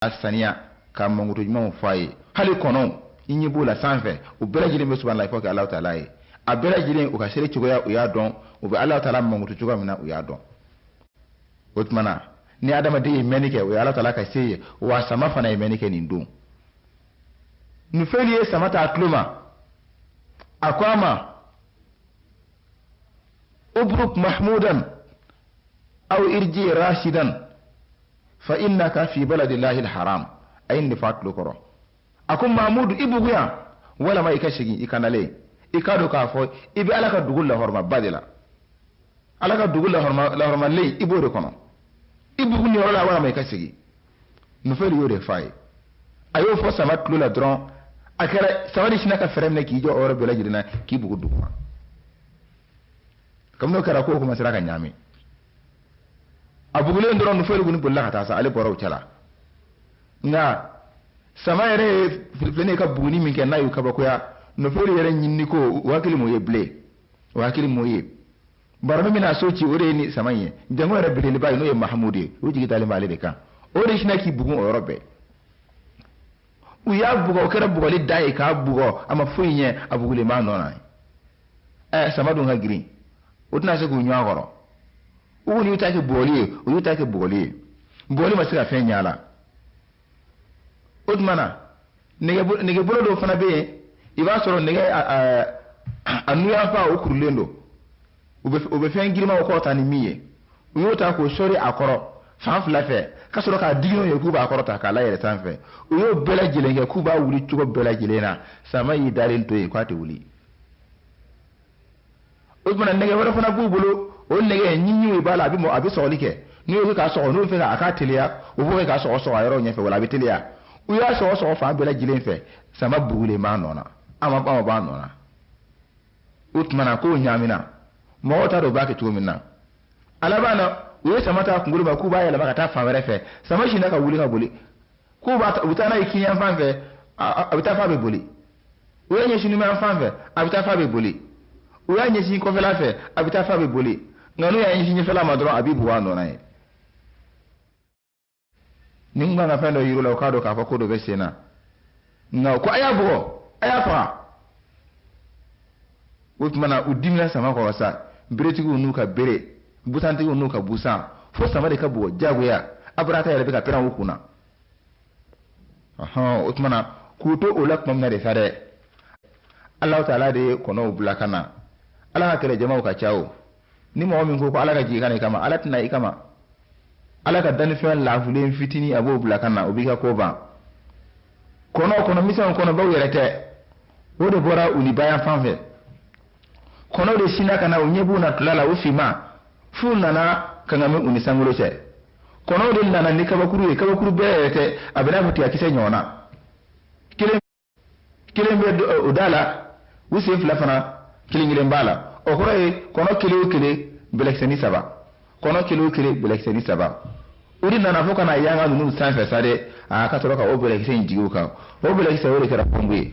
asaniya ka mangutu ɲumanw fɔ a ye hali kɔnɔw i ɲɛ b'o la sanfɛ u bɛɛ lajɛlen bɛ subahana fɔ kɛ Alahu Taala ye a bɛɛ lajɛlen u ka seere cogoya u y'a dɔn u bɛ Alahu Taala mangutu cogoya min na u y'a dɔn o tuma na ni adamaden ye mɛnni kɛ o ye Alahu Taala ka se ye wa sama fana ye mɛnni kɛ nin don Nufɛli ye sama ta a tulo ma a ko a ma ubruk mahmudan aw irji rashidan fa innaka fi baladillahi alharam ayin ni fatlu koro akun mahmud ibuguya wala ma ikashigi ikanale ikado ka fo ibi alaka dugul la horma badila alaka dugul la horma le ibore kono ibugu ni wala ma ikashigi Nufɛli yo de fay ayo fo sama tlu la dron akara sawadi sinaka feremne ki jo oro bela jidina ki bugu duguma kamno kara ko kuma siraka nyami abugulen doron Nufɛli guni bulla kata sa ale boro chala nga sama yere filfene ka buguni min ke nayu kabakoya Nufɛli yere nyinni ko wakili mo ye ble wakili mo ye barno mina soci ore ni sama ye jango yere bele bayi no ye mahmudi o jigi tale male de kan ore shinaki bugun o robe u ya bugo kera bugo le dai ka bugo ama fuinye abugule ma nona sama dun ha green o tna se ko nyaa goro o ni utake boli o utake boli ma sira fen nyala o tmana nege bolo do fana be i ba soro nege anu ya fa o kurulendo o be fen girima o ko tani miye o yota ko sori akoro fan flafe ka soro ka digino ye kuba akoro ta kala yere sanfe o yo bela jile ke kuba wuli tugo bela jile na sama yi dalin to e kwate wuli o tmana nege wala fana bubulo o nege nyinyi we bala abi mo abi so like ni o ka so no fe ka aka telia o bo ka so ayro nyefe wala bi telia o ya so fa bela jile nfe sama bugule ma nona ama ba nona o tmana ko nyamina mo ta do ba ke tumina alabana o sama ta kungulu ba ku ba ya la ba ta fa were fe sama shi na ka wuli ka boli ku ba utana ikinya fanfe abita fa be boli o yenye shi ni ma fanfe abita fa be boli o yenye shi ko fela fe abita fa be boli nganu ya yenye shi fela madro abibu wa no nai ninga na fendo yiro la kado ka fa ko do be sena nga ko aya fa utmana udimla sama ko wasa bireti ko nuka bere butanti ko nuka busan fo sama de ka bo jagoya abrata yele be ka peran wukuna utmana kuto olak mamna de sare Allah Taala de kono bulakana ala ka kele jama'u ka chawo ni mo min ko ala ka ji kana kama ala tana ikama ala ka dan fe la fulen fitini abo bulakana obika ko ba kono mission kono ba yerete wode bora uni bayan fanfe kono de sina kana unyebu na tulala ufima funa na kangame uni sangulo che kono de nana ni kabakuru bete abena muti akise nyona kile mbe odala usi flafana kilingile mbala okore kono kile belekseni saba kono kile belekseni saba uri nana foka na yanga nunu sanfe sade akatoroka obelekseni jiguka obelekseni ore kera pongwe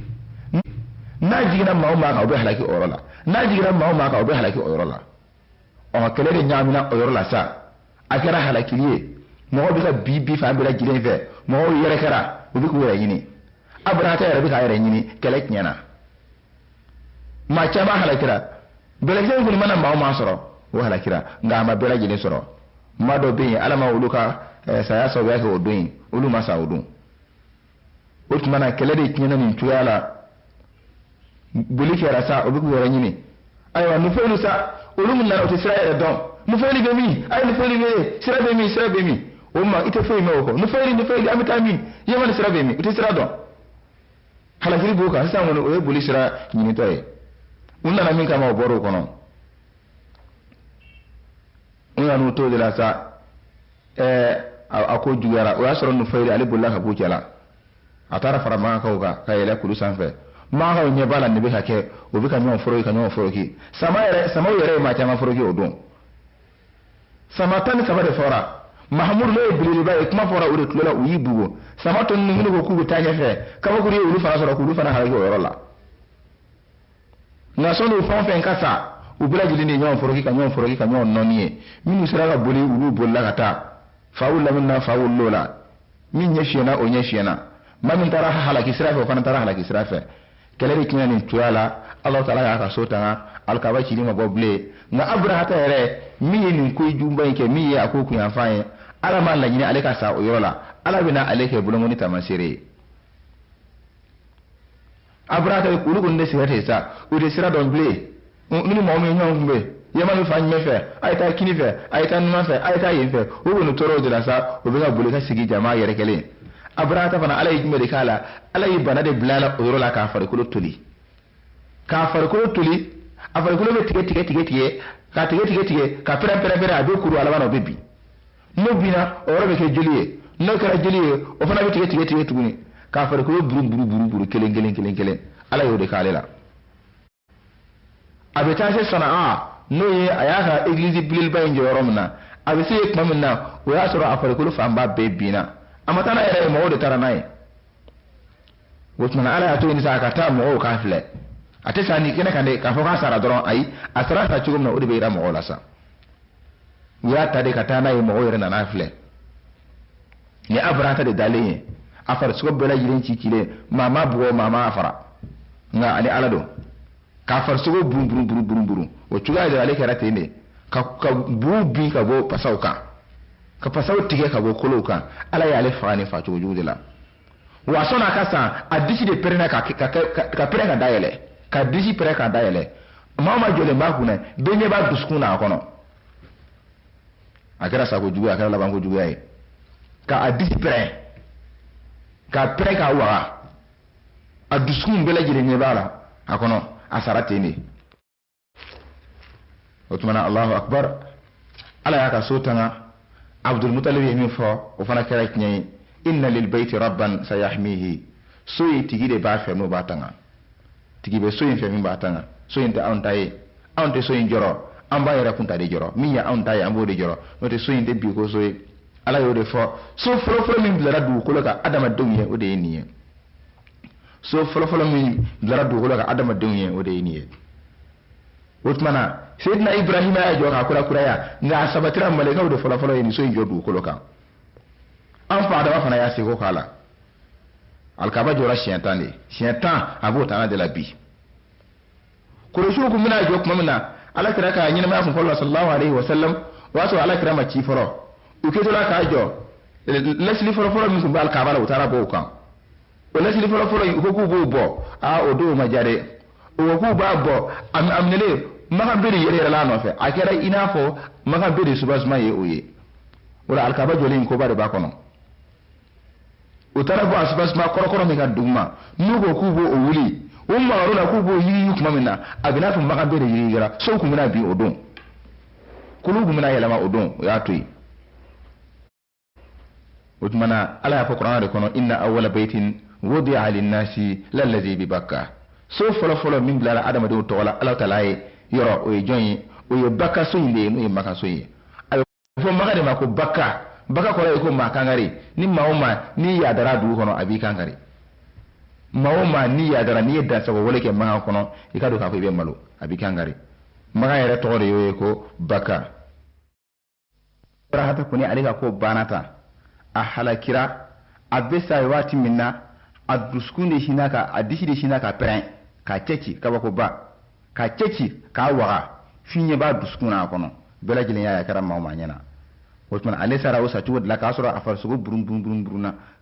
na jigina mauma ka obe halaki orola na jigina mauma ka obe halaki orola o kele de nyamina orola sa akara halakiliye mo bi ka bibi fa bela jilen fe mo yere kara obi ko yini abrata yere bi ka yere yini kele nyana ma chama halakira bela jilen ko mana mauma soro o halakira ngama bela jilen soro mado be alama uluka saya so ya ko odun ulu masa odun utmana kele de nyana nin tuyala buli kera sa obi ko yara nyini aywa Nufɛli sa olum na o te sira yere don Nufɛli be mi ay Nufɛli be sira be mi o ma ite fo mi o ko Nufɛli amita mi yema sira be mi o te sira don hala firi boka sa wono o buli sira nyini to e unna na min kama o boro kono unna no to de la sa ako jugara o asoro Nufɛli ali bulla ka bukela atara farama ka o ka yele kulu sanfe ma ha onye bala ne be hake obi ka nyon foro ki sama yere ma chama foro ki odon sama tan sama de fora mahmud le bilili ba kuma fora ure tulola uyibugo sama ton ni ko ku tanya fe ka ko ri ulu fara soro ku ulu fara harage orola na so no fon fen kasa ubula jili ni nyon foro ki ka nyon noniye minu sira ga boli ulu bolla kata faul la minna faul lola min ɲɛ fiyɛna o ɲɛ fiyɛna ma min taara halaki sira fɛ o fana taara halaki sira fɛ kɛlɛ de tiɲɛ nin tuya la Allah taala y'a ka so tanga alikaba cili ma bɔ bilen nka Aburahata yɛrɛ min ye nin koyi juguba in kɛ min ye a ko kunyanfan ye Ala ma laɲini ale ka sa o yɔrɔ la Ala bɛna ale kɛ bolomoni taamasere ye Aburahata olu kɔni de sira ten sa o de sira dɔn bilen ni mɔgɔ min ɲɔgɔn kun bɛ yɛma min fa ɲɛ fɛ a ye taa kini fɛ a ye taa numan fɛ a ye taa yen fɛ o kɔni tɔɔrɔ de la sa o bɛ ka boli ka sigi jama yɛrɛ kelen Aburahata fana Ala ye jumɛn de k'a la Ala ye bana de bila a la o yɔrɔ la k'a farikolo toli a farikolo bɛ tigɛ ka tigɛ ka pɛrɛn a bɛ kuru alaba na o bɛ bin n'o binna o yɔrɔ bɛ kɛ joli ye n'o kɛra joli ye o fana bɛ tigɛ tuguni k'a farikolo buru kelen Ala y'o de k'ale la a bɛ taa se Sana'a n'o ye a y'a ka église belebeleba in jɔ yɔrɔ min na a bɛ se yen tuma min na o y'a sɔrɔ a farikolo fanba bɛɛ binna a ma taa n'a yɛrɛ ye mɔgɔw de taara n'a ye o tuma Ala y'a to yen sa ka taa mɔgɔw k'a filɛ a tɛ sa ni kɛnɛ kan de k'a fɔ k'a sara dɔrɔn ayi a sara sa cogo min na o de bɛ yira mɔgɔw la sa u y'a ta de ka taa n'a ye mɔgɔw yɛrɛ nana filɛ ni Aburahata de dalen ye a farisogo bɛɛ lajɛlen cilen maa ma bugɔ maa ma fara nka ani Ala don k'a farisogo burun o cogoya de ale kɛra ten de ka buw bin ka bɔ pasaw kan ka pasaw tigɛ ka bɔ kolow kan Ala y'ale faga ni facogo jugu de la wa sɔnna a ka san a disi de pɛrɛnna ka pɛrɛn ka dayɛlɛ ka disi pɛrɛn ka dayɛlɛ maa ma jɔlen b'a kunna bɛɛ ɲɛ b'a dusukun na a kɔnɔ a kɛra sako juguya a kɛra labanko juguya ye ka a disi pɛrɛn ka pɛrɛn ka waga a dusukun bɛɛ lajɛlen ɲɛ b'a la a kɔnɔ a sara ten de o tuma na Allahu akbar Ala y'a ka so tanga Abdul Mutalib ye min fɔ o fana kɛra tiɲɛ ye inna lil bayti rabban sayahmihi so in tigi de b'a fɛ n'o b'a tanga tigi bɛ so in fɛ min b'a tanga so in tɛ anw ta ye anw tɛ so in jɔrɔ an b'a yɛrɛ kunta de jɔrɔ min ye anw ta ye an b'o de jɔrɔ n'o tɛ so in tɛ bi ko so ye Ala y'o de fɔ so fɔlɔfɔlɔ min bilara dugukolo kan adamadenw ye o de ye nin ye so fɔlɔfɔlɔ min bilara dugukolo kan adamadenw ye o de ye nin ye o tuma na Seydina Ibrahima y'a jɔ k'a kurakuraya nka a sabatira malikaw de fɔlɔfɔlɔ ye nin so in jɔ dugukolo kan an fa Adama fana y'a seko k'a la alikaba jɔra siɲɛ 10 de siɲɛ 10 a b'o tanga de la bi Kurɛšiw kun bɛna jɔ tuma min na Alakira ka ɲɛnamaya kun fɔlɔ sallallahu alaihi wasallam o y'a sɔrɔ Alakira ma ci fɔlɔ u kɛtɔla k'a jɔ lasili fɔlɔfɔlɔ min kun bɛ alikaba la u taara bɔ o kan o lasili fɔlɔfɔlɔ u ko k'u b'o bɔ o don ma diya dɛ o ko k'u b'a bɔ a minɛlen Makan bɛ de yɛrɛ la a nɔfɛ a kɛra i n'a fɔ Makan bɛ de subasuma ye o ye o la alikaba jɔlen koba de b'a kɔnɔ o taara bɔ a subasuma kɔrɔkɔrɔ min ka duguma n'u ko k'u b'o wuli o maa la k'u b'o yiri tuma min na a bɛ n'a fɔ Makan bɛ de yirigira sow kun bɛna bin o don kuluw kun bɛna yɛlɛma o don o y'a to yen o tuma na Ala y'a fɔ Kuranɛ de kɔnɔ inna awwala baytin wudi'a lin-nasi lallazi bi Bakka so fɔlɔfɔlɔ min bilara adamadenw tɔgɔ la Ala ta'ala ye yɔrɔ o ye jɔn ye o ye Bakka so in de ye n'o ye Maka so ye a bɛ fɔ Maka de ma ko Bakka kɔrɔ ye ko maa kankari ni maa o maa n'i yaadara dugu kɔnɔ a b'i kankari maa o maa n'i yaadara n'i ye dansago wale kɛ Maka kɔnɔ i ka don k'a fɔ i bɛ malo a b'i kankari Maka yɛrɛ tɔgɔ de y'o ye ko Bakka Aburahata kɔni ale ka ko banna tan a halakira a bɛ sa waati min na a dusukun de hinɛ ka a disi de hinɛ ka pɛrɛn k'a cɛci kabakoba k'a cɛci k'a waga f'i ɲɛ b'a dusukun na a kɔnɔ bɛɛ lajɛlen y'a ye a kɛra maa o maa ɲɛna o tuma ale sara o sacogo de la k'a sɔrɔ a farisogo burun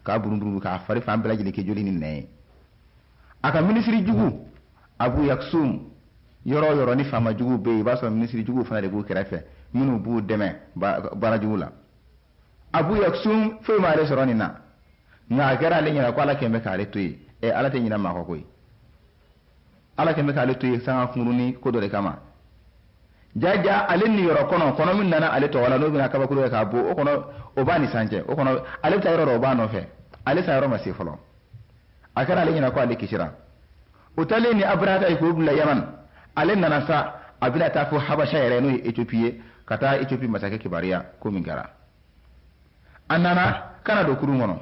k'a burun k'a fari fan bɛɛ lajɛlen kɛ joli ni nɛn ye a ka minisiri jugu Abu Yaksum yɔrɔ o yɔrɔ ni faama juguw bɛ yen i b'a sɔrɔ minisiri juguw fana de b'u kɛrɛfɛ minnu b'u dɛmɛ baara jugu la Abu Yaksum foyi ma ale sɔrɔ nin na nka a kɛra ale ɲɛna ko Ala kɛn bɛ k'ale to yen Ala tɛ ɲinɛ maa kɔ koyi Ala kɛn bɛ k'ale to yen sanga kunkurunin ko dɔ de kama jaja ale ni yɔrɔ kɔnɔ min nana ale tɔgɔ la n'o bɛna kabakuru kɛ k'a bɔ o kɔnɔ o b'a ni sancɛ o kɔnɔ ale bɛ taa yɔrɔ dɔ o b'a nɔfɛ ale sa yɔrɔ ma se fɔlɔ a kɛra ale ɲɛna ko ale kisira o taalen ni Aburahata ye k'o bila Yaman ale nana sa a bɛna taa fɔ Habasha yɛrɛ n'o ye Éthiopie ye ka taa Éthiopie masakɛ kibariya ko min kɛra a nana kana don kurun kɔnɔ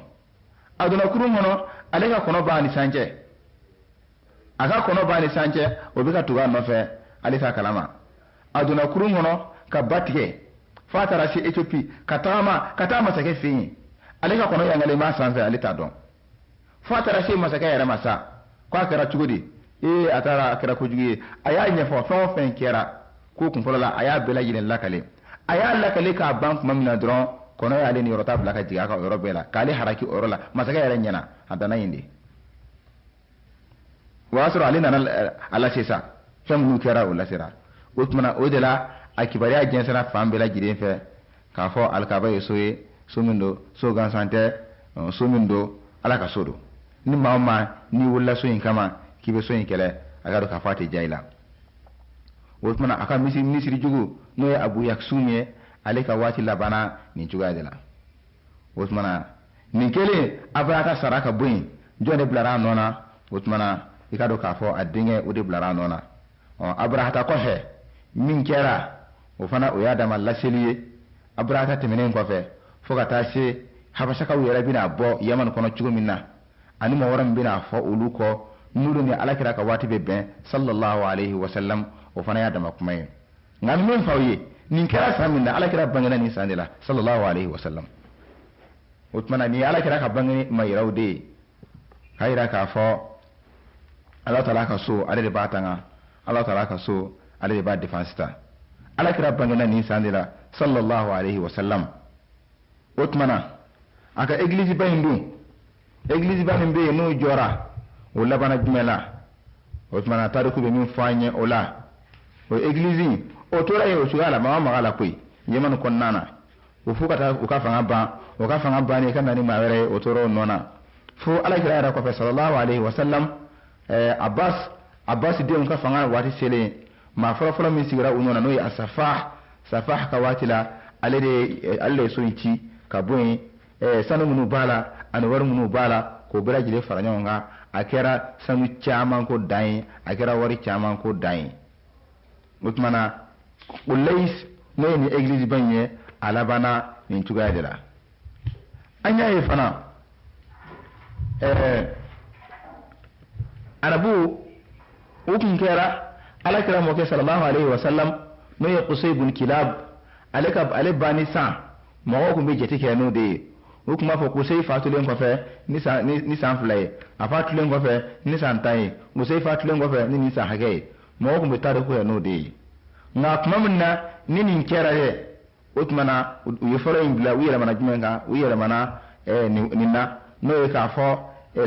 a donna kurun kɔnɔ ale ka kɔnɔ b'a ni sancɛ a ka kɔnɔ b'a ni sancɛ o bɛ ka tugu a nɔfɛ ale t'a kalama a donna kurun kɔnɔ ka ba tigɛ f'a taara se Éthiopie ka taa masakɛ fɛ yen ale ka kono yangale ma sanfɛ ale t'a dɔn fo a taara se masakɛ yɛrɛ ma sa ko a kɛra cogo di a taara a kɛra kojugu ye a y'a ɲɛfɔ fɛn o fɛn kɛra ko kun fɔlɔ la a y'a bɛɛ lajɛlen lakale a y'a lakale k'a ban tuma min na dɔrɔn kɔnɔ y'ale ni yɔrɔ ta bila ka jigin a ka yɔrɔ bɛɛ la k'ale haraki o yɔrɔ la masakɛ yɛrɛ ɲɛna a danna yen de o y'a sɔrɔ ale nana a lase sa fɛn minnu kɛra o lasera o tuma na o de la a kibaruya jɛnsɛra fan bɛɛ lajɛlen fɛ k'a fɔ alikaba ye so ye so min don so gansan tɛ so min don ala ka so don ni maa o maa n'i wulila so in kama k'i bɛ so in kɛlɛ a ka dɔn k'a fɔ a tɛ diya i la o tuma na a ka minisiri jugu n'o ye abu yaksum ye ale ka waati labanna nin cogoya de la o tuma na nin kɛlen abarata sara ka bɔ yen jɔn de bilara a nɔ na o tuma na i ka dɔn k'a fɔ a denkɛ o de bilara a nɔ na abarata kɔfɛ min kɛra o fana o y'a dama laseli ye abarata tɛmɛnen kɔfɛ fo ka taa se habasakaw yɛrɛ bɛna bɔ yaman kɔnɔ cogo min na ani mɔgɔ wɛrɛ min bɛna fɔ olu kɔ n'olu ni alakira ka waati bɛ bɛn sallallahu alaihi wasallam o fana y'a dama kuma ye nka min f'aw ye nin kɛra san min na alakira bangena nin san de la sallallahu alaihi wasallam o tuma na nin ye alakira ka bange ma yiraw de ye k'a yira k'a fɔ ala taala ka so ale de b'a tanga ala taala ka so ale de b'a défense ta alakira bangena nin san de la sallallahu alaihi wasallam o tuma na a ka église ba in dun église ba min bɛ yen n'o jɔra o labana jumɛn la o tuma na tariku bɛ min fɔ an ye o la o église o tora yen o cogoya la maa maga la koyi yemani kɔnɔna na o fo ka taa o ka fanga ban o ka fanga bannen ka na ni maa wɛrɛ ye o tora o nɔ na fo alakira yɛrɛ kɔfɛ sallallahu alaihi wasallam abbas denw ka fanga waati selen maa fɔlɔfɔlɔ min sigira u nɔ na n'o ye safah ka waati la ale de ye so in ci ka bɔ yen sanu minnu b'a la ani wari minnu b'a la k'o bɛɛ lajɛlen fara ɲɔgɔn kan a kɛra sanu caman ko dan ye a kɛra wari caman ko dan ye o tuma na o Lais n'o ye nin église ba in ye a labanna nin cogoya de la an y'a ye fana arabu o tun kɛra alakira mɔkɛ sallallahu alaihi wasallam n'o ye Qusay ibn Kilab ale banni san mɔgɔw tun bɛ jate kɛ n'o de ye o tun b'a fɔ Qusay fatulen kɔfɛ ni san 2 ye a fatulen kɔfɛ ni san 10 ye Qusay fatulen kɔfɛ ni san hakɛ ye mɔgɔw tun bɛ tariku kɛ n'o de ye nka tuma min na ni nin kɛra dɛ o tuma na u ye fɔlɔ in bila u yɛlɛmana jumɛn kan u yɛlɛmana nin na n'o ye k'a fɔ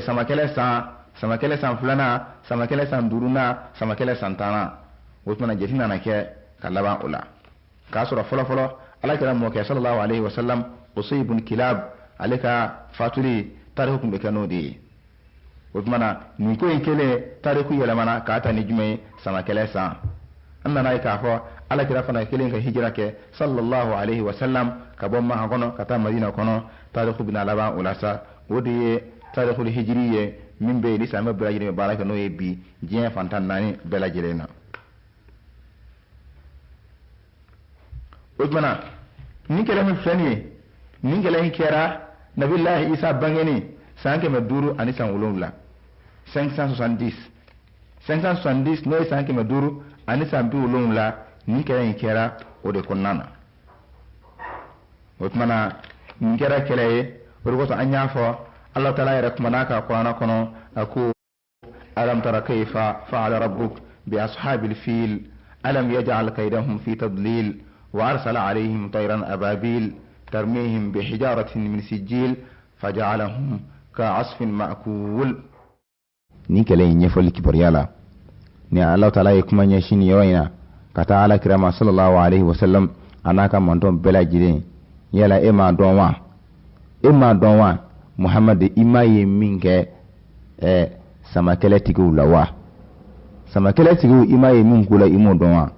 samakɛlɛ san 2nan samakɛlɛ san 5nan samakɛlɛ san 10nan o tuma na jate nana kɛ ka laban o la k'a sɔrɔ fɔlɔfɔlɔ alakira mɔkɛ sallallahu alaihi wasallam Qusay ibn Kilab ale ka fatuli tariku tun bɛ kɛ n'o de ye o tuma na nin ko in kelen tariku yɛlɛmana k'a ta ni jumɛn ye samakɛlɛ san an nana ye k'a fɔ alakira fana kelen ka hijira kɛ sallallahu alaihi wasallam ka bɔ Maha kɔnɔ ka taa Madina kɔnɔ tariku bɛna laban o la sa o de ye tarikul hijiri ye min bɛ yen ni silamɛ bɛɛ lajɛlen bɛ baara kɛ n'o ye bi diɲɛ fantan 4 bɛɛ lajɛlen na o tuma na nin kɛlɛ min filɛ nin ye nin kɛlɛ in kɛra nabilahi isa bangeni san 500 ani san 7 570 n'o ye san 500 ani san 70 nin kɛlɛ in kɛra o de kɔnɔna na o tuma na nin kɛra kɛlɛ ye o de kosɔn an y'a fɔ Allah ta'ala yɛrɛ kumana ka Qur'ana kɔnɔ a ko alam tara kayfa fa'ala rabbuk bi ashabil fil alam yaj'al kaydahum fi tadlil wa arsala alayhim tayran ababil tarmihim bi hijaratin min sijil faja'alahum ka'asfin ma'kul ni kɛlɛ in ɲɛfɔli kibaruya la ni Allah ta'ala ye kuma ɲɛsin nin yɔrɔ in na ka taa alakira ma sallallahu alaihi wasallam a n'a ka mantɔn bɛɛ lajɛlen yala e m'a dɔn wa Muhammad i ma ye min kɛ samakɛlɛtigiw la wa samakɛlɛtigiw i ma ye min k'u la i m'o dɔn wa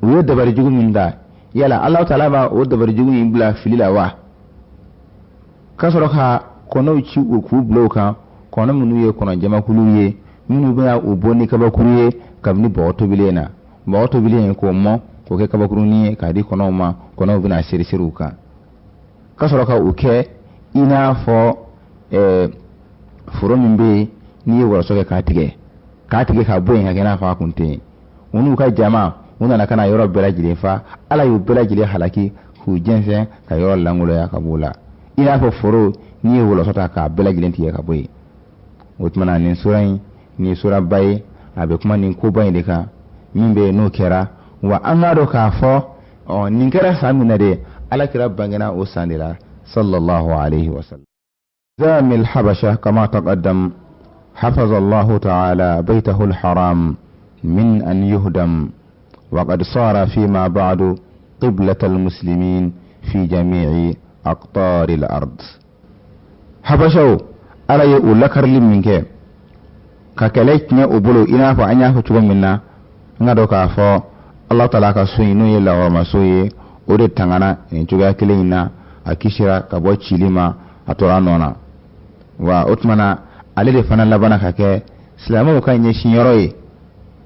u ye dabarijugu min da yala Allah ta'ala b'a o dabarijugu in bila fili la wa ka sɔrɔ ka kɔnɔw ci u k'u bila o kan kɔnɔ minnu ye kɔnɔ jamakulu ye minnu bɛna u bɔ ni kabakuru ye kabini bɔgɔ tobilen na bɔgɔ tobilen k'o mɔ k'o kɛ kabakurunin ye k'a di kɔnɔw ma kɔnɔw bɛna seri u kan ka sɔrɔ ka u kɛ i n'a fɔ foro min bɛ yen n'i ye wɔlɔsɔ kɛ k'a tigɛ ka bɔ yen ka kɛ n'a fɔ a kun tɛ yen u n'u ka jama u nana ka na yɔrɔ bɛɛ lajɛlen fa ala y'u bɛɛ lajɛlen halaki k'u jɛnsɛn ka yɔrɔ langoloya ka b'o la ina fo foro ni wala sota ka bela gilenti ya ka boy utmana nin surai ni sura bay abe kuma nin ko bay de ka mimbe no kera wa angado ka fo o nin kera samina de ala kira bangana o sandira sallallahu alaihi wasallam زام الحبشة كما تقدم حفظ الله تعالى بيته الحرام من أن يهدم وقد صار فيما بعد قبلة المسلمين في جميع أقطار الأرض حبشة ألا يقول لك منك ككليت ني أبولو إنا فأنيا فتوى منا نادو كافو الله تعالى كسوي نو يلا وما سوي ودي تنغانا نتوغا كلينا أكيشرا كبو تشيليما أتورانونا wa utmana ale de fana labana ka kɛ silamɛw ka ɲɛsin yɔrɔ ye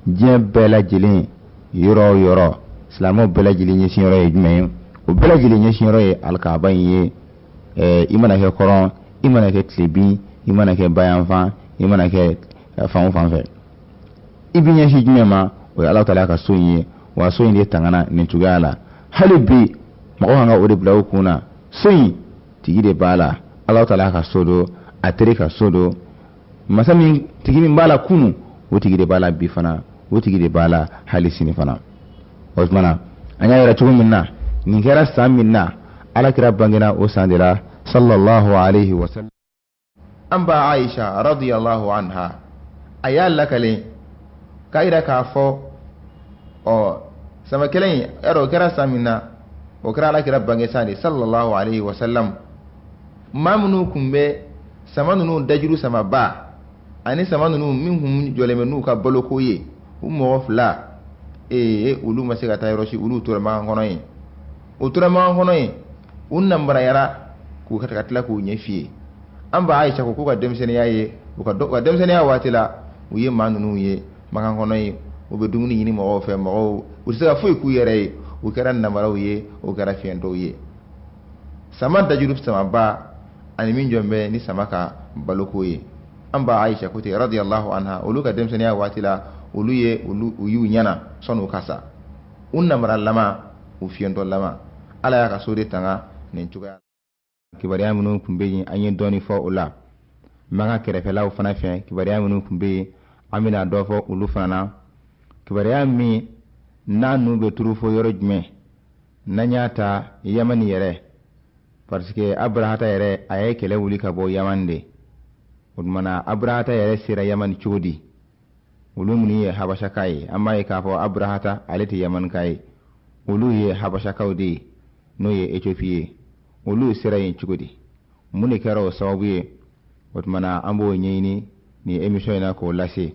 diɲɛ bɛɛ lajɛlen yɔrɔ yɔrɔ silamɛw bɛɛ lajɛlen ɲɛsin yɔrɔ ye jumɛn ye o bɛɛ lajɛlen ɲɛsin yɔrɔ ye alikaaba in ye i mana kɛ kɔrɔn i mana kɛ tilebin i mana kɛ bayanfan i mana kɛ fan o fan fɛ i bi ɲɛsin jumɛn ma o ye Alahu Taala ka so in ye wa so in de tangana nin cogoya la hali bi mɔgɔw kan ka o de bila u kun na so in tigi de b'a la Alahu Taala ka so do a tere ka so do masa min tigi min b'a la kunu o tigi de b'a la bi fana o tigi de b'a la hali sini fana o tumana an y'a yɛrɛ cogo min na nin kɛra san min na alakira bangena o san de la sallallahu alaihi wasallam an ba Aisha radiyallahu anha a y'a lakale k'a yira k'a fɔ sama kelen yɛrɛ o kɛra san min na o kɛra alakira bange san de sallallahu alaihi wasallam maa minnu kun bɛ sama ninnu dajuru sama ba ani sama ninnu min kun jɔlen bɛ n'u ka baloko ye u mɔgɔ fila olu ma se ka taa yɔrɔ si olu tora makan kɔnɔ yen o tora makan kɔnɔ yen u namarayara k'u ka tila k'u ɲɛ f'i ye an ba Aisha ko k'u ka denmisɛnninya ye u ka denmisɛnninya waati la u ye maa ninnu ye makan kɔnɔ yen u bɛ dumuni ɲini mɔgɔw fɛ mɔgɔw u tɛ se ka foyi k'u yɛrɛ ye u kɛra namaraw ye u kɛra fiɲɛtɔw ye sama dajuru sama ba ani min jɔn bɛ ni sama ka baloko ye an ba Aisha ko ten radiyallahu anha olu ka denmisɛnniya waati la olu y'u ɲɛna sɔn'u ka sa u namara lama u fiɲɛtɔ lama ala y'a ka so de tanga nin cogoya kibariya minnu kun bɛ yen an ye dɔɔni fɔ o la manga kɛrɛfɛlaw fana fɛ kibariya minnu kun bɛ yen an bɛna dɔ fɔ olu fana na kibariya min n'a nu bɛ turu fɔ yɔrɔ jumɛn n'an y'a ta Yamani yɛrɛ parce que Abrahata yɛrɛ a ye kɛlɛ wuli ka bɔ Yaman de o tumana Abrahata yɛrɛ sera Yaman cogo di olu minnu ye Habashaka ye an b'a ye k'a fɔ Abrahata ale tɛ Yamanka ye olu ye Habashakaw de ye n'o ye Éthiopie ye olu sera yen cogo di mun de kɛra o sababu ye o tumana an b'o ɲɛɲini ni émission in na k'o lase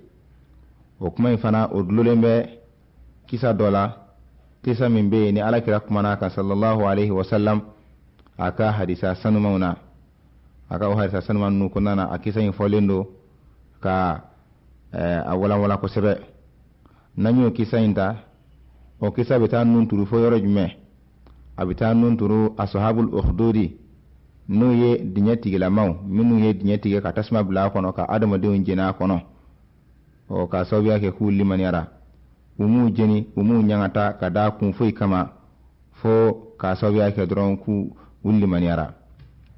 o kuma in fana o dulolen bɛ kisa dɔ la kisa min bɛ yen ni Alakira kumana kan sallallahu alaihi wasallam a ka hadisa sanumanw na a ka o hadisa sanuman ninnu kɔnɔna na a kisa in fɔlen don ka a walanwalan kosɛbɛ n'an y'o kisa in ta o kisa bɛ taa nun turu fo yɔrɔ jumɛn a bɛ taa nun turu ashabul ukhdudi n'o ye diɲɛ tigilamaw minnu ye diɲɛ tigɛ ka tasuma bila a kɔnɔ ka adamadenw jeni a kɔnɔ ka sababuya kɛ k'u limaniyara u m'u jeni u m'u ɲagata ka da kun foyi kama fo ka sababuya kɛ dɔrɔn k'u limaniyara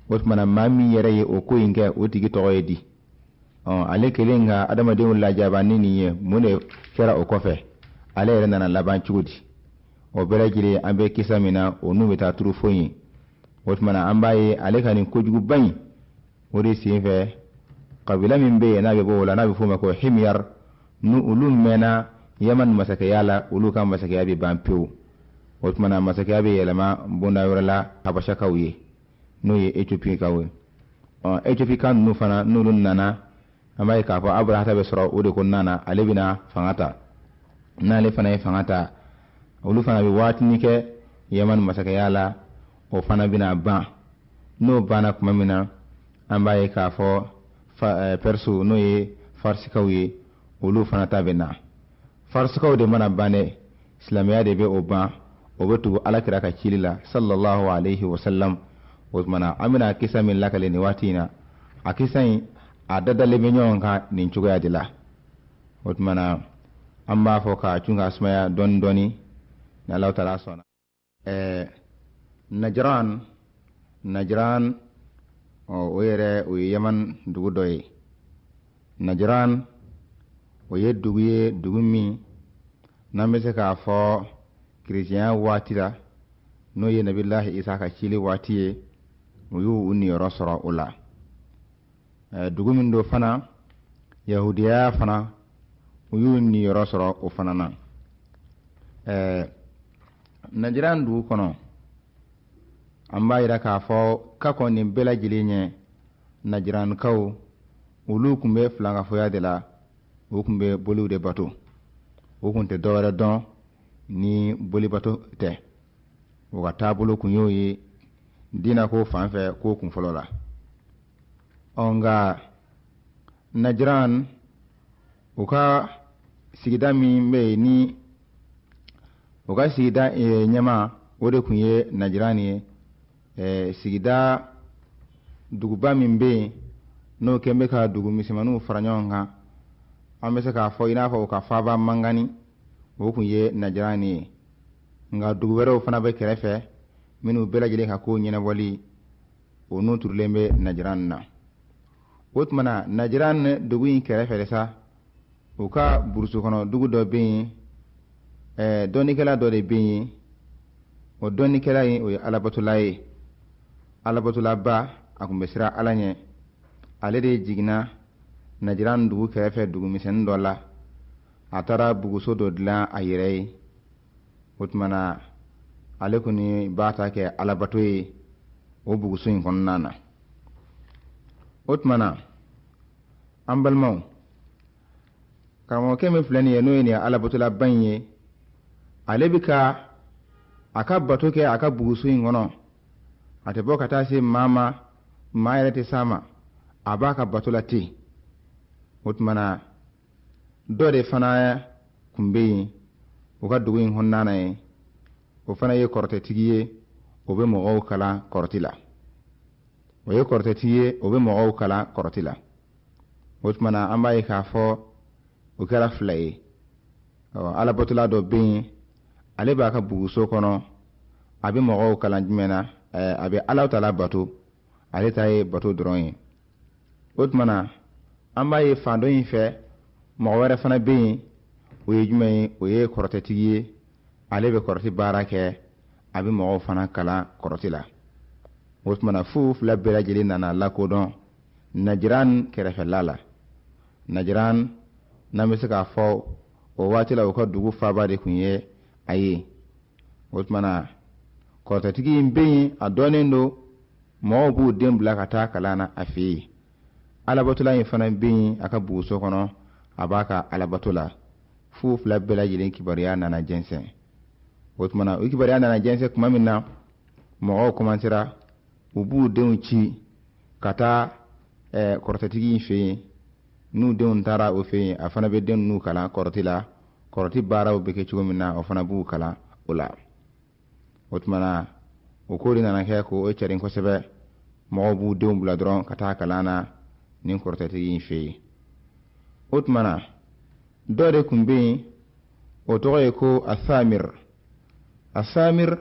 o tumana maa min yɛrɛ ye o ko in kɛ o tigi tɔgɔ ye di ale kelen ka adamadenw lajaba ni nin ye mun de kɛra o kɔfɛ ale yɛrɛ nana laban cogo di o bɛɛ lajɛlen an bɛ kisa min na o n'u bɛ taa turu fo yen o tumana an b'a ye ale ka nin kojuguba in o de sen fɛ kabila min bɛ yen n'a bɛ bɔ o la n'a bɛ f'o ma ko Himyar ni olu mɛnna Yaman masakɛya la olu ka masakɛya bɛ ban pewu o tumana masakɛya bɛ yɛlɛma bonda wɛrɛ la Habashakaw ye n'o ye Éthiopie kaw ye Éthiopie kan ninnu fana n'olu nana an b'a ye k'a fɔ Abrahata bɛ sɔrɔ o de kɔnɔna na ale bɛna fanga ta n'ale fana ye fanga ta olu fana bɛ waatinin kɛ Yaman masakɛya la o fana bɛna ban n'o banna tuma min na an b'a ye k'a fɔ Persiw n'o ye Farsikaw ye olu fana ta bɛ na Farsikaw de mana ban dɛ silamɛya de bɛ o ban o bɛ tugu Alakira ka cili la sallallahu alaihi wasallam o tumana an bɛna kisa min lakale nin waati in na a kisa in a dadalen bɛ ɲɔgɔn kan nin cogoya de la o tumana an b'a fɔ ka cun ka sumaya dɔɔni dɔɔni ni Alahu Taala sɔnna Najran o yɛrɛ o ye yaman dugu dɔ ye. Najran o ye dugu min n'an bɛ se k'a fɔ kirisiyɛnya waati la n'o ye Nabilahi Isa ka cili waati ye, o y'u niyɔrɔ sɔrɔ o la. Dugu min do fana Yahudiya fana u y'u niyɔrɔ sɔrɔ o fana na. Najran dugu kɔnɔ an b'a yira k'a fɔ ka kɔn nin bɛɛ lajɛlen ɲɛ, Najrankaw olu tun bɛ filankafoya de la, o tun bɛ boliw de bato, o tun tɛ dɔwɛrɛ dɔn ni bolibato tɛ. O ka taabolo kun y'o ye diina ko fan fɛ ko kun fɔlɔ la. Nka Najran u ka sigida min bɛ yen ni o ka sigida ɲɛma o de kun ye Najran ye. Sigida duguba min bɛ yen n'o kɛn bɛ ka dugu misɛnmaninw fara ɲɔgɔn kan, an bɛ se k'a fɔ i n'a fɔ o ka faaba mangani, o kun ye Najran ye. Nka dugu wɛrɛw fana bɛ kɛrɛfɛ minnu bɛɛ lajɛlen ka ko ɲɛnabɔli o n'u turulen bɛ Najran na. O tuma na Najran dugu in kɛrɛfɛ de sa, u ka burusu kɔnɔ dugu dɔ bɛ yen, dɔnnikɛla dɔ de bɛ yen. O dɔnnikɛla in o ye Alabatula ye. Alabatulaba a kun bɛ siran Ala ɲɛ. Ale de jiginna Najran dugu kɛrɛfɛ dugu misɛnnin dɔ la, a taara buguso dɔ dilan a yɛrɛ ye. O tuma na ale kɔni b'a ta kɛ Alabato ye o buguso in kɔnɔna na. O tuma na an balimaw, karamɔgɔkɛ min filɛ nin ye n'o ye nin Alabatulaba in ye, ale bɛ ka a ka bato kɛ a ka buguso in kɔnɔ. A tɛ bɔ ka taa se maa ma, maa yɛrɛ tɛ s'a ma, a b'a ka bato la ten. O tuma na dɔ de fana kun bɛ yen o ka dugu in kɔnɔna na ye, o fana ye kɔrɔtɛtigi ye, o bɛ mɔgɔw kalan kɔrɔti la. O ye kɔrɔtɛtigi ye, o bɛ mɔgɔw kalan kɔrɔti la. O tuma na an b'a ye k'a fɔ o kɛra fila ye. Alabatula dɔ bɛ yen, ale b'a ka buguso kɔnɔ, a bɛ mɔgɔw kalan jumɛn na? A bɛ Ala Taala bato, ale ta ye bato dɔrɔn ye. O tuma na an b'a ye fan dɔ in fɛ mɔgɔ wɛrɛ fana bɛ yen, o ye jumɛn ye? O ye kɔrɔtɛtigi ye, ale bɛ kɔrɔti baara kɛ, a bɛ mɔgɔw fana kalan kɔrɔti la. O tuma na fu fila bɛɛ lajɛlen nana lakodɔn Najran kɛrɛfɛla la. Najran n'an bɛ se k'a fɔ o waati la o ka dugu faaba de kun ye a ye. O tuma na kɔrɔtɛtigi in bɛ yen, a dɔnnen don mɔgɔw b'u den bila ka taa kalan na a fɛ yen. Alabatula in fana bɛ yen a ka buguso kɔnɔ, a b'a ka alabato la. Fu fila bɛɛ lajɛlen kibaruya nana jɛnsɛn. O tuma na o kibaruya nana jɛnsɛn tuma min na mɔgɔw commencera u b'u denw ci ka taa kɔrɔtɛtigi in fɛ yen. N'u denw taara o fɛ yen, a fana bɛ den ninnu kalan kɔrɔti la. Kɔrɔti baaraw bɛ kɛ cogo min na o fana b'u kalan o la. O tuma na o ko de nana kɛ k'o cɛrin kosɛbɛ. Mɔgɔw b'u denw bila dɔrɔn ka taa kalan na nin kɔrɔtɛtigi in fɛ yen. O tuma na dɔ de kun bɛ yen, o tɔgɔ ye ko Asamir. Asamir,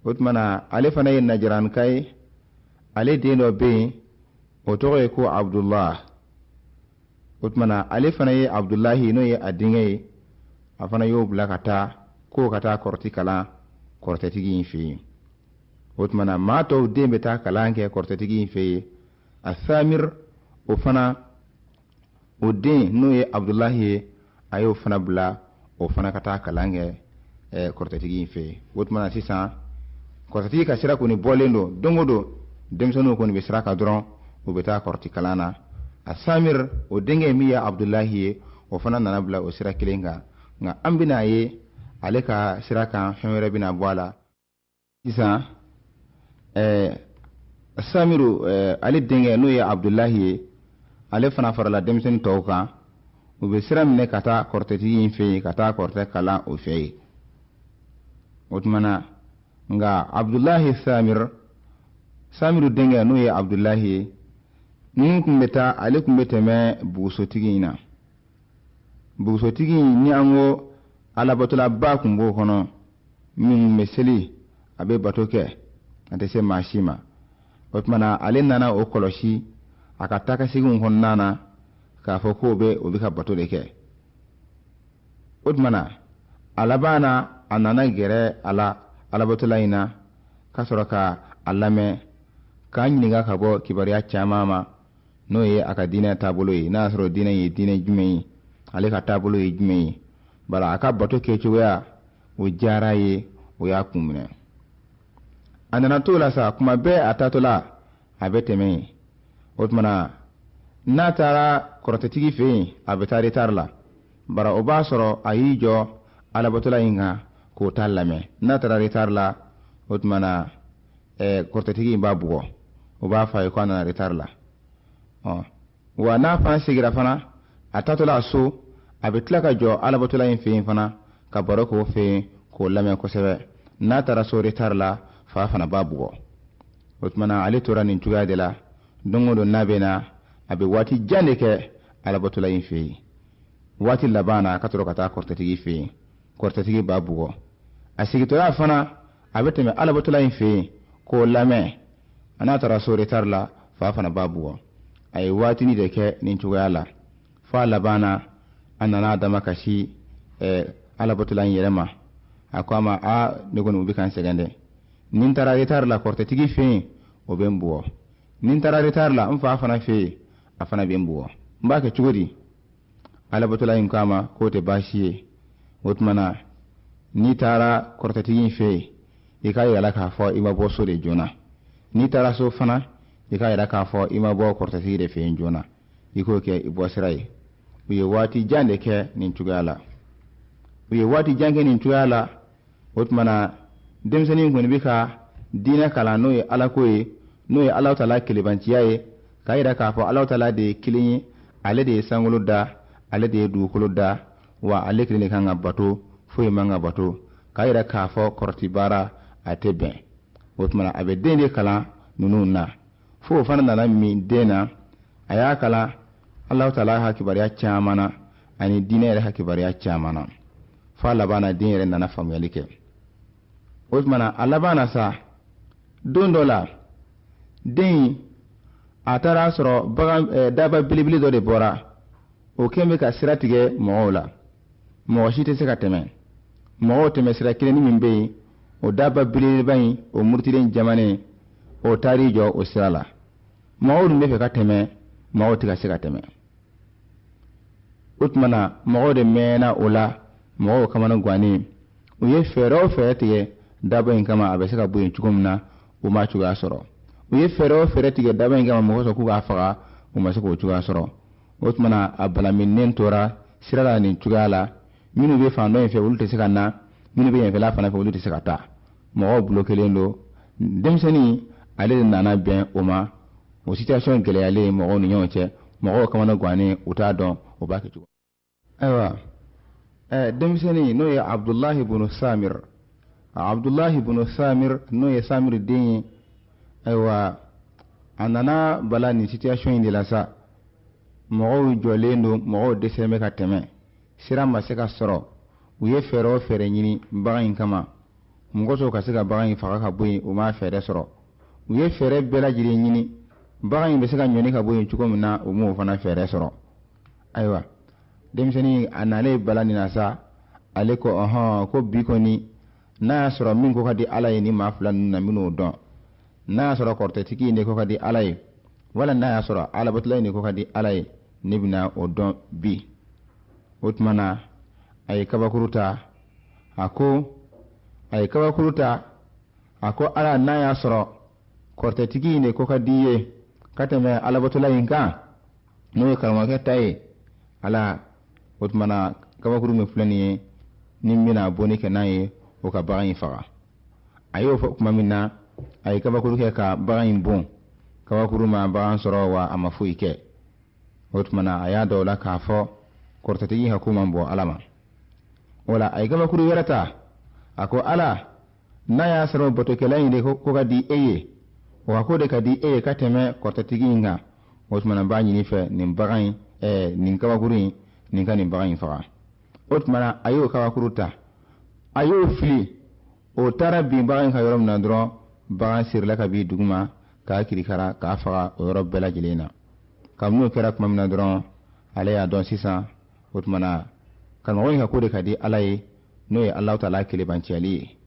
o tuma na ale fana ye Najranka ye. Ale den dɔ bɛ yen, o tɔgɔ ye ko Abdullah. O tuma na ale fana ye Abdullahi n'o ye a denkɛ ye, a fana y'o bila ka taa ko ka taa kɔrɔti kalan kɔrɔtɛtigi in fɛ yen. O tuma na maa tɔw den bɛ taa kalan kɛ kɔrɔtɛtigi in fɛ yen. Asamir o fana o den n'o ye Abdullahi ye, a y'o fana bila o fana ka taa kalan kɛ kɔrɔtɛtigi in fɛ yen. O tuma na sisan kɔrɔtɛtigi ka sira kɔni bɔlen don, don o don denmisɛnninw kɔni bɛ sira kan dɔrɔn u bɛ taa kɔrɔti kalan na. Asamir o denkɛ min ye Abdullahi ye, o fana nana bila o sira kelen kan. Nka an bɛna ye ale ka sira kan fɛn wɛrɛ bɛna bɔ a la. Sisan Asamiru ale denkɛ n'o ye Abdullahi ye, ale fana farala denmisɛnnin tɔw kan, u bɛ sira minɛ ka taa kɔrɔtɛtigi in fɛ yen ka taa kɔrɔtɛ kalan o fɛ yen. O tuma na nka Abdullahi Samiru denkɛ n'o ye Abdullahi ye, ni kun bɛ taa ale kun bɛ tɛmɛ bugusotigi in na. Bugusotigi in ni an ko alabatolaba kun b'o kɔnɔ min bɛ seli a bɛ bato kɛ a tɛ se maa si ma. o tumana ale nana o kɔlɔsi a ka takasigiw kɔnɔna na k'a fɔ k'o bɛ o bɛ ka bato de kɛ. O tumana a laban na a nana gɛrɛ alabatɔla in na ka sɔrɔ ka a lamɛn k'a ɲininka ka bɔ kibaruya caman ma n'o ye a ka diinɛ taabolo ye, n'a y'a sɔrɔ diinɛ ye diinɛ jumɛn ye, ale ka taabolo ye jumɛn ye. Bala a ka bato kɛcogoya o diyara ye, o y'a kun minɛ. A nana to la sa, kuma bɛɛ a taatɔla a bɛ tɛmɛ yen. O tumana n'a taara kɔrɔtɛtigi fɛ yen a bɛ taa retard la. Bara o b'a sɔrɔ a y'i jɔ alabatɔla in kan k'o ta lamɛn. N'a taara retard la, o tumana kɔrɔtɛtigi in b'a bugɔ, o b'a fɔ a ye ko a nana retard la. Wa n'a fana segira fana a taatɔla so, a bɛ tila ka jɔ alabatɔla in fɛ yen fana ka baro k'o fɛ yen k'o lamɛn kosɛbɛ. N'a taara so retard la, fa fana b'a bugɔ. O tumana ale tora nin cogoya de la. Don o don n'a bɛ na, a bɛ waati jan de kɛ alabatɔla in fɛ yen. Waati laban na ka sɔrɔ ka taa kɔrɔtɛtigi fɛ yen. Kɔrɔtɛtigi b'a bugɔ. A segitɔya fana a bɛ tɛmɛ alabatɔla in fɛ yen k'o lamɛn. N'a taara so retard la, fa fana b'a bugɔ. A ye waatini de kɛ nin cogoya la. Fa laban na a nana dama kasi alabatɔla in yɛrɛ ma. A ko a ma, ne kɔni u bɛ ka n sɛgɛn dɛ. Ni n taara retard la kɔrɔtɛtigi fɛ yen, o bɛ n bugɔ. Ni n taara retard la n fa fana fɛ yen, a fana bɛ n bugɔ. N b'a kɛ cogo di? Alabatɔla in ko a ma k'o tɛ baasi ye. O tumana n'i taara kɔrɔtɛtigi in fɛ yen, i ka yira k'a fɔ i ma bɔ so de joona. N'i taara so fana, i ka yira k'a fɔ i ma bɔ kɔrɔtɛtigi de fɛ yen joona. I k'o kɛ i bɔ sira ye. U ye waati jan de kɛ nin cogoya la. O tumana denmisɛnnin kɔni bɛ ka diinɛ kalan n'o ye Alako ye, n'o ye Alahu Taala kelebanciya ye, k'a yira k'a fɔ Alahu Taala de ye kelen ye, ale de ye sankolo da, ale de ye dugukolo da, wa ale kelen de kan ka bato, foyi man ka bato. K'a yira k'a fɔ kɔrɔti baara a tɛ bɛn. O tumana a bɛ den de kalan ninnu na. Fo o fana nana min den na, a y'a kalan Alahu Taala hakibariya caman na ani diinɛ yɛrɛ hakibariya caman na. Fa laban na den yɛrɛ nana faamuyali kɛ. O tumana a laban na sa, don dɔ la den a taara sɔrɔ daba belebele dɔ de bɔra. O kɛn bɛ ka sira tigɛ mɔgɔw la. Mɔgɔ si tɛ se ka tɛmɛ. Mɔgɔw tɛmɛ sira kelen min bɛ yen, o daba belebeleba in, o murutilen jamanen, o taar'i jɔ o sira la. Mɔgɔw dun bɛ fɛ ka tɛmɛ, mɔgɔw tɛ ka se ka tɛmɛ. O tumana mɔgɔw de mɛnna o la, mɔgɔw kamana gannen, u ye fɛɛrɛ o fɛɛrɛ tigɛ daba in kama a bɛ se ka bɔ yen cogo min na, u ma cogoya sɔrɔ. U ye fɛɛrɛ o fɛɛrɛ tigɛ daba in kama mɔgɔ sɔrɔ k'u k'a faga, u ma se k'o cogoya sɔrɔ. O tumana a balaminen tora sira la nin cogoya la. Minnu bɛ fan dɔ in fɛ olu tɛ se ka na, minnu bɛ yanfɛla fana fɛ olu tɛ se ka taa. Mɔgɔw bolo kelen don. Denmisɛnnin ale de nana bɛn o ma. O situation gɛlɛyalen mɔgɔw ni ɲɔgɔn cɛ, mɔgɔw kamana gannen u t'a dɔn o b'a kɛ cogo. Ayiwa, denmisɛnnin n'o ye Abdulahi ibn Samir. Abdulahi ibn Samir n'o ye Samir den ye. Ayiwa, a nana bala nin situation in de la sa. Mɔgɔw jɔlen don, mɔgɔw dɛsɛlen bɛ ka tɛmɛ. Sira ma se ka sɔrɔ. U ye fɛɛrɛ o fɛɛrɛ ɲini bagan in kama. Mɔgɔ sɔrɔ ka se ka bagan in faga ka bɔ yen, u ma fɛɛrɛ sɔrɔ. U ye fɛɛrɛ bɛɛ lajɛlen ɲini. Bagan in bɛ se ka ɲɔni ka bɔ yen cogo min na, u m'o fana fɛɛrɛ sɔrɔ. Ayiwa, denmisɛnnin a nalen bala nin na sa, ale ko ko bi kɔni n'a y'a sɔrɔ min ko ka di Ala ye ni maa fila ninnu na min'o dɔn. N'a y'a sɔrɔ kɔrɔtɛtigi in de ko ka di Ala ye, wala n'a y'a sɔrɔ alabatɔla in de ko ka di Ala ye, ne bɛna o dɔn bi. O tumana a ye kabakuru ta. A ko Ala n'a y'a sɔrɔ kɔrɔtɛtigi in de ko ka di ye ka tɛmɛ alabatɔla in kan, n'o ye karamɔgɔkɛ ta ye. Ala, o tumana kabakuru min filɛ nin ye, ni n bɛna bɔnni kɛ n'a ye, o ka bagan in faga. A y'o fɔ tuma min na, a ye kabakuru kɛ ka bagan in bon. Kabakuru ma bagan sɔrɔ wa a ma foyi kɛ. O tumana a y'a dɔn o la k'a fɔ kɔrɔtɛtigi in ka ko man bɔ Ala ma. O la a ye kabakuru wɛrɛ ta. A ko Ala, n'a y'a sɔrɔ batokɛla in de ko ka di e ye, o ka ko de ka di e ye ka tɛmɛ kɔrɔtɛtigi in kan, o tumana b'a ɲini fɛ nin bagan in, nin kabakuru in, nin ka nin bagan in faga. O tumana a y'o kabakuru ta. A y'o fili. O taara bin bagan in ka yɔrɔ min na dɔrɔn, bagan sirila ka bin duguma k'a kirikara k'a faga o yɔrɔ bɛɛ lajɛlen na kabini n'o kɛra tuma min na dɔrɔn ale y'a dɔn sisan o tuma na karamɔgɔ in ka ko de ka di ala ye n'o ye Alahu Taala kelebanciyali ye